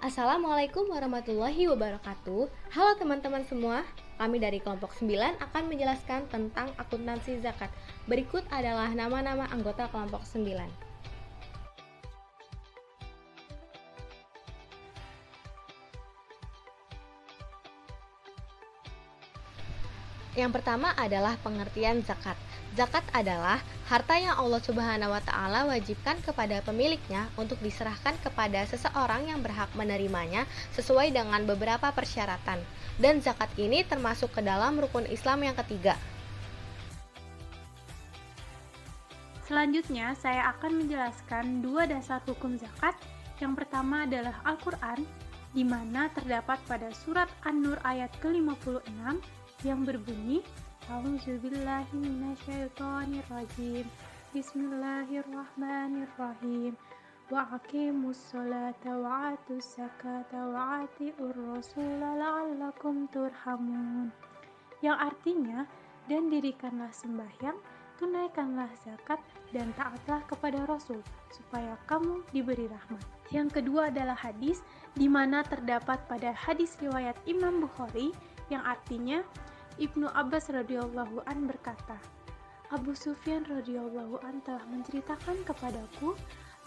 Assalamualaikum warahmatullahi wabarakatuh. Halo teman-teman semua, kami dari kelompok 9 akan menjelaskan tentang akuntansi zakat. Berikut adalah nama-nama anggota kelompok 9. Yang pertama adalah pengertian zakat. Zakat adalah harta yang Allah Subhanahu wa taala wajibkan kepada pemiliknya untuk diserahkan kepada seseorang yang berhak menerimanya sesuai dengan beberapa persyaratan. Dan zakat ini termasuk ke dalam rukun Islam yang ketiga. Selanjutnya, saya akan menjelaskan dua dasar hukum zakat. Yang pertama adalah Al-Quran, di mana terdapat pada surat An-Nur ayat ke-56 yang berbunyi, A'udzubillahi minasyaitonirrajim. Bismillahirrahmanirrahim. Wa aqimus sholata wa atus zakata wa atiur rasula la'allakum turhamun. Yang artinya, dan dirikanlah sembahyang, tunaikanlah zakat, dan taatlah kepada Rasul, supaya kamu diberi rahmat. Yang kedua adalah hadis, di mana terdapat pada hadis riwayat Imam Bukhari, yang artinya, Ibnu Abbas radhiyallahu an berkata, Abu Sufyan radhiyallahu an telah menceritakan kepadaku,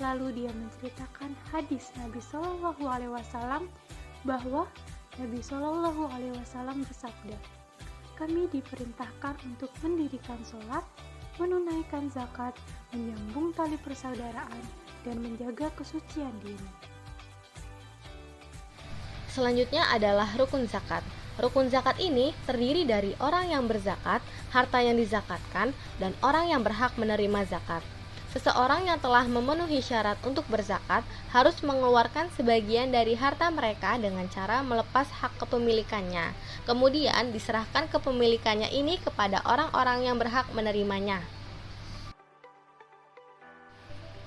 lalu dia menceritakan hadis Nabi Shallallahu alaihi wasallam bahwa Nabi Shallallahu alaihi wasallam bersabda, kami diperintahkan untuk mendirikan sholat, menunaikan zakat, menyambung tali persaudaraan, dan menjaga kesucian diri. Selanjutnya adalah rukun zakat. Rukun zakat ini terdiri dari orang yang berzakat, harta yang dizakatkan, dan orang yang berhak menerima zakat. Seseorang yang telah memenuhi syarat untuk berzakat harus mengeluarkan sebagian dari harta mereka dengan cara melepas hak kepemilikannya. Kemudian diserahkan kepemilikannya ini kepada orang-orang yang berhak menerimanya.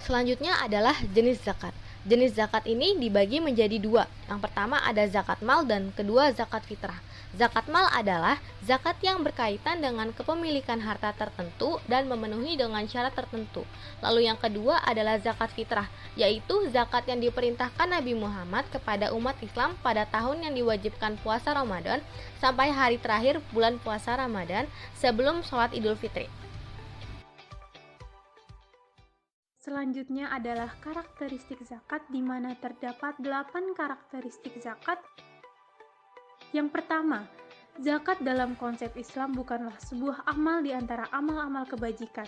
Selanjutnya adalah jenis zakat. Jenis zakat ini dibagi menjadi dua. Yang pertama ada zakat mal dan kedua zakat fitrah. Zakat mal adalah zakat yang berkaitan dengan kepemilikan harta tertentu dan memenuhi dengan syarat tertentu. Lalu yang kedua adalah zakat fitrah, yaitu zakat yang diperintahkan Nabi Muhammad kepada umat Islam pada tahun yang diwajibkan puasa Ramadan sampai hari terakhir bulan puasa Ramadan sebelum sholat Idul Fitri. Selanjutnya adalah karakteristik zakat, di mana terdapat 8 karakteristik zakat. Yang pertama, zakat dalam konsep Islam bukanlah sebuah amal di antara amal-amal kebajikan.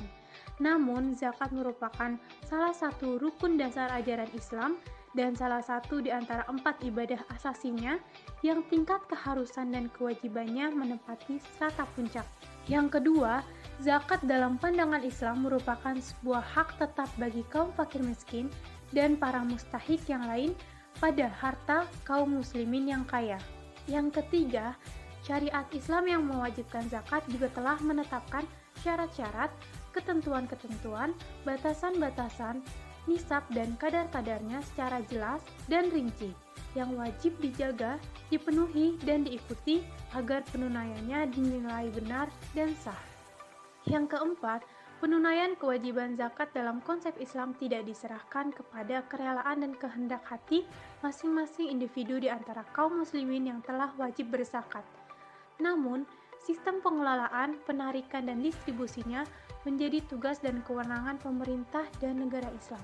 Namun, zakat merupakan salah satu rukun dasar ajaran Islam dan salah satu di antara 4 ibadah asasinya yang tingkat keharusan dan kewajibannya menempati strata puncak. Yang kedua, zakat dalam pandangan Islam merupakan sebuah hak tetap bagi kaum fakir miskin dan para mustahik yang lain pada harta kaum muslimin yang kaya. Yang ketiga, syariat Islam yang mewajibkan zakat juga telah menetapkan syarat-syarat, ketentuan-ketentuan, batasan-batasan, nisab dan kadar-kadarnya secara jelas dan rinci, yang wajib dijaga, dipenuhi, dan diikuti agar penunaiannya dinilai benar dan sah. Yang keempat, penunaian kewajiban zakat dalam konsep Islam tidak diserahkan kepada kerelaan dan kehendak hati masing-masing individu di antara kaum muslimin yang telah wajib berzakat. Namun, sistem pengelolaan, penarikan, dan distribusinya menjadi tugas dan kewenangan pemerintah dan negara Islam.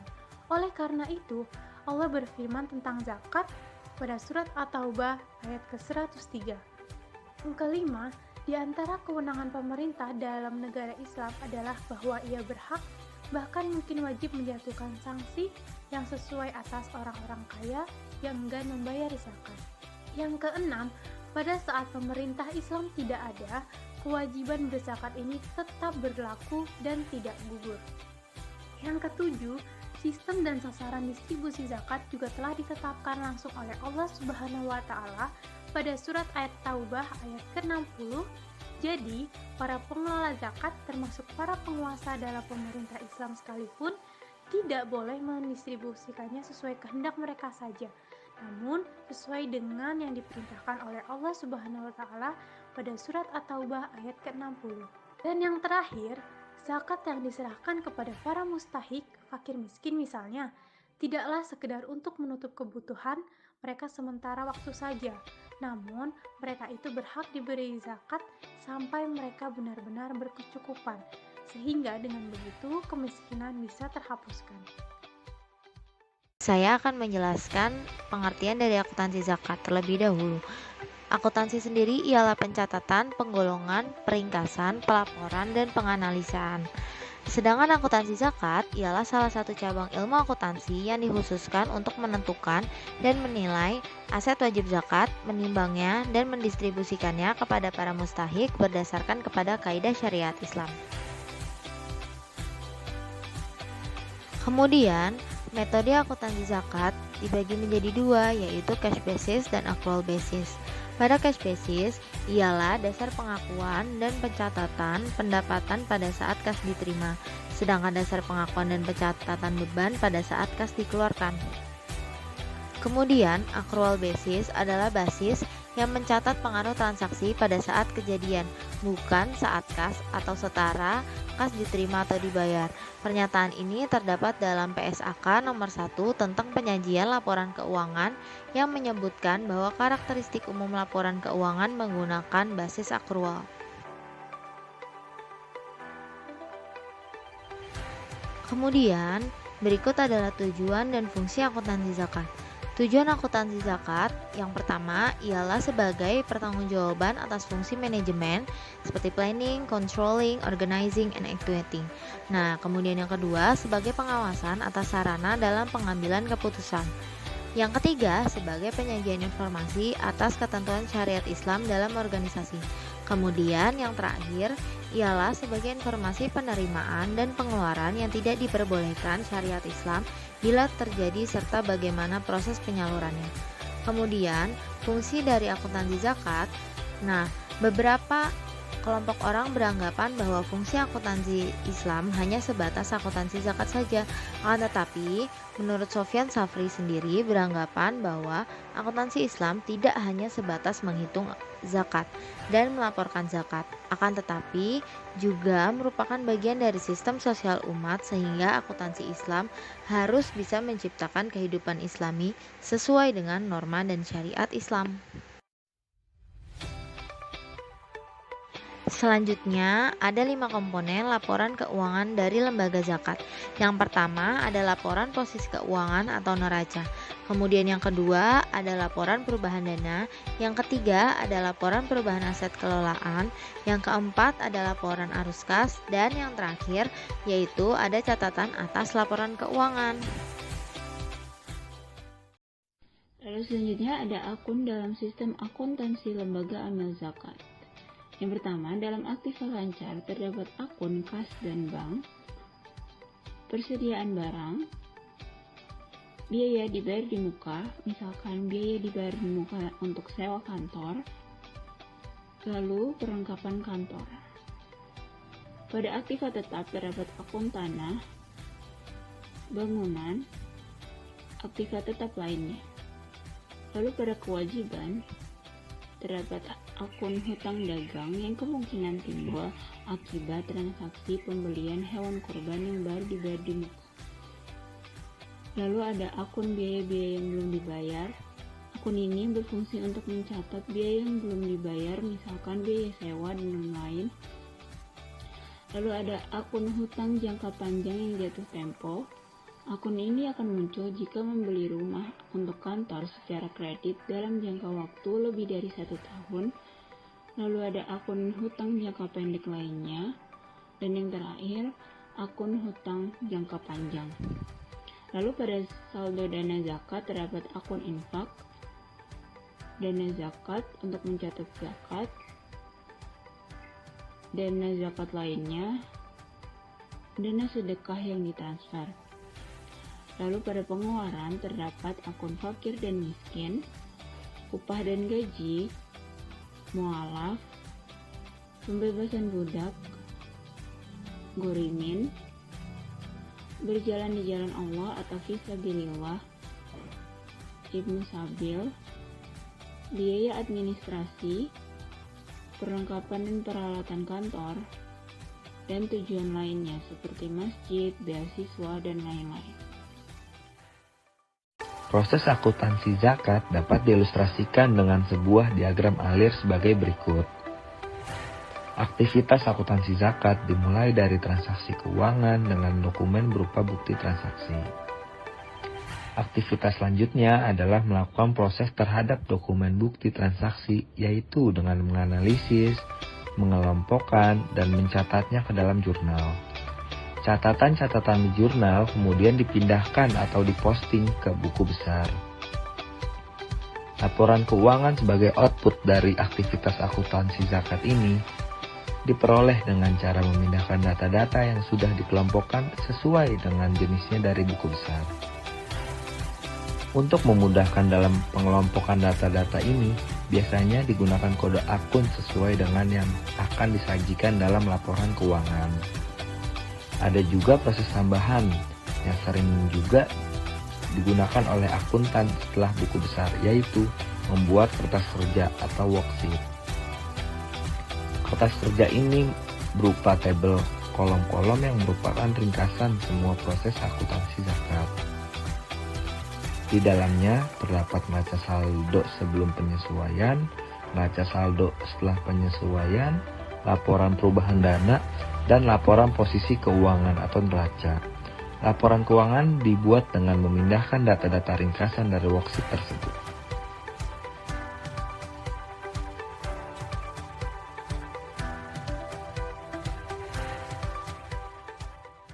Oleh karena itu, Allah berfirman tentang zakat pada surat At-Taubah ayat ke-103. Yang kelima, di antara kewenangan pemerintah dalam negara Islam adalah bahwa ia berhak, bahkan mungkin wajib menjatuhkan sanksi yang sesuai atas orang-orang kaya yang enggan membayar zakat. Yang keenam, pada saat pemerintah Islam tidak ada, kewajiban berzakat ini tetap berlaku dan tidak gugur. Yang ketujuh, sistem dan sasaran distribusi zakat juga telah ditetapkan langsung oleh Allah Subhanahu wa taala pada surat ayat Taubah ayat ke-60. Jadi, para pengelola zakat termasuk para penguasa dalam pemerintah Islam sekalipun tidak boleh mendistribusikannya sesuai kehendak mereka saja, namun sesuai dengan yang diperintahkan oleh Allah Subhanahu wa taala pada surat At-Taubah ayat ke-60. Dan yang terakhir, zakat yang diserahkan kepada para mustahik, fakir miskin misalnya, Tidaklah sekedar untuk menutup kebutuhan mereka sementara waktu saja, namun mereka itu berhak diberi zakat sampai mereka benar-benar berkecukupan, sehingga dengan begitu kemiskinan bisa terhapuskan. Saya akan menjelaskan pengertian dari akuntansi zakat terlebih dahulu. Akuntansi sendiri ialah pencatatan, penggolongan, peringkasan, pelaporan, dan penganalisaan. Sedangkan akuntansi zakat ialah salah satu cabang ilmu akuntansi yang dikhususkan untuk menentukan dan menilai aset wajib zakat, menimbangnya, dan mendistribusikannya kepada para mustahik berdasarkan kepada kaidah syariat Islam. Kemudian, metode akuntansi zakat dibagi menjadi dua, yaitu cash basis dan accrual basis. Pada cash basis, ialah dasar pengakuan dan pencatatan pendapatan pada saat kas diterima, sedangkan dasar pengakuan dan pencatatan beban pada saat kas dikeluarkan. Kemudian, accrual basis adalah basis yang mencatat pengaruh transaksi pada saat kejadian, bukan saat kas atau setara kas diterima atau dibayar. Pernyataan ini terdapat dalam PSAK nomor 1 tentang penyajian laporan keuangan yang menyebutkan bahwa karakteristik umum laporan keuangan menggunakan basis accrual. Kemudian, berikut adalah tujuan dan fungsi akuntansi zakat. Tujuan akuntansi zakat yang pertama ialah sebagai pertanggungjawaban atas fungsi manajemen seperti planning, controlling, organizing, and executing. Nah, kemudian yang kedua sebagai pengawasan atas sarana dalam pengambilan keputusan. Yang ketiga sebagai penyajian informasi atas ketentuan syariat Islam dalam organisasi. Kemudian yang terakhir ialah sebagai informasi penerimaan dan pengeluaran yang tidak diperbolehkan syariat Islam bila terjadi serta bagaimana proses penyalurannya. Kemudian, fungsi dari akuntansi zakat. Nah, beberapa kelompok orang beranggapan bahwa fungsi akuntansi Islam hanya sebatas akuntansi zakat saja. Akan tetapi, menurut Sofyan Safri sendiri beranggapan bahwa akuntansi Islam tidak hanya sebatas menghitung zakat dan melaporkan zakat, akan tetapi juga merupakan bagian dari sistem sosial umat sehingga akuntansi Islam harus bisa menciptakan kehidupan Islami sesuai dengan norma dan syariat Islam. Selanjutnya, ada 5 komponen laporan keuangan dari lembaga zakat. Yang pertama ada laporan posisi keuangan atau neraca. Kemudian yang kedua ada laporan perubahan dana. Yang ketiga ada laporan perubahan aset kelolaan. Yang keempat ada laporan arus kas. Dan yang terakhir yaitu ada catatan atas laporan keuangan. Lalu selanjutnya ada akun dalam sistem akuntansi lembaga amil zakat. Yang pertama, dalam aktiva lancar terdapat akun kas dan bank, persediaan barang, biaya dibayar di muka, misalkan biaya dibayar di muka untuk sewa kantor, lalu perlengkapan kantor. Pada aktiva tetap terdapat akun tanah, bangunan, aktiva tetap lainnya. Lalu pada kewajiban terdapat akun hutang dagang yang kemungkinan timbul akibat transaksi pembelian hewan kurban yang baru dibayar di muka. Lalu ada akun biaya-biaya yang belum dibayar. Akun ini berfungsi untuk mencatat biaya yang belum dibayar, misalkan biaya sewa dan lain-lain. Lalu ada akun hutang jangka panjang yang jatuh tempo. Akun ini akan muncul jika membeli rumah untuk kantor secara kredit dalam jangka waktu lebih dari 1 tahun. Lalu ada akun hutang jangka pendek lainnya. Dan yang terakhir, akun hutang jangka panjang. Lalu pada saldo dana zakat terdapat akun infak, dana zakat untuk mencatat zakat, dana zakat lainnya, dana sedekah yang ditransfer. Lalu pada pengeluaran terdapat akun fakir dan miskin, upah dan gaji, mualaf, pembebasan budak, gorimin, berjalan di jalan Allah atau fisabilillah, ibnu sabil, biaya administrasi, perlengkapan dan peralatan kantor, dan tujuan lainnya seperti masjid, beasiswa, dan lain-lain. Proses akuntansi zakat dapat diilustrasikan dengan sebuah diagram alir sebagai berikut. Aktivitas akuntansi zakat dimulai dari transaksi keuangan dengan dokumen berupa bukti transaksi. Aktivitas selanjutnya adalah melakukan proses terhadap dokumen bukti transaksi, yaitu dengan menganalisis, mengelompokkan, dan mencatatnya ke dalam jurnal. Catatan-catatan di jurnal kemudian dipindahkan atau diposting ke buku besar. Laporan keuangan sebagai output dari aktivitas akuntansi zakat ini diperoleh dengan cara memindahkan data-data yang sudah dikelompokkan sesuai dengan jenisnya dari buku besar. Untuk memudahkan dalam pengelompokan data-data ini, biasanya digunakan kode akun sesuai dengan yang akan disajikan dalam laporan keuangan. Ada juga proses tambahan yang sering juga digunakan oleh akuntan setelah buku besar, yaitu membuat kertas kerja atau worksheet. Kertas kerja ini berupa tabel kolom-kolom yang merupakan ringkasan semua proses akuntansi zakat. Di dalamnya terdapat neraca saldo sebelum penyesuaian, neraca saldo setelah penyesuaian, laporan perubahan dana, dan laporan posisi keuangan atau neraca. Laporan keuangan dibuat dengan memindahkan data-data ringkasan dari worksheet tersebut.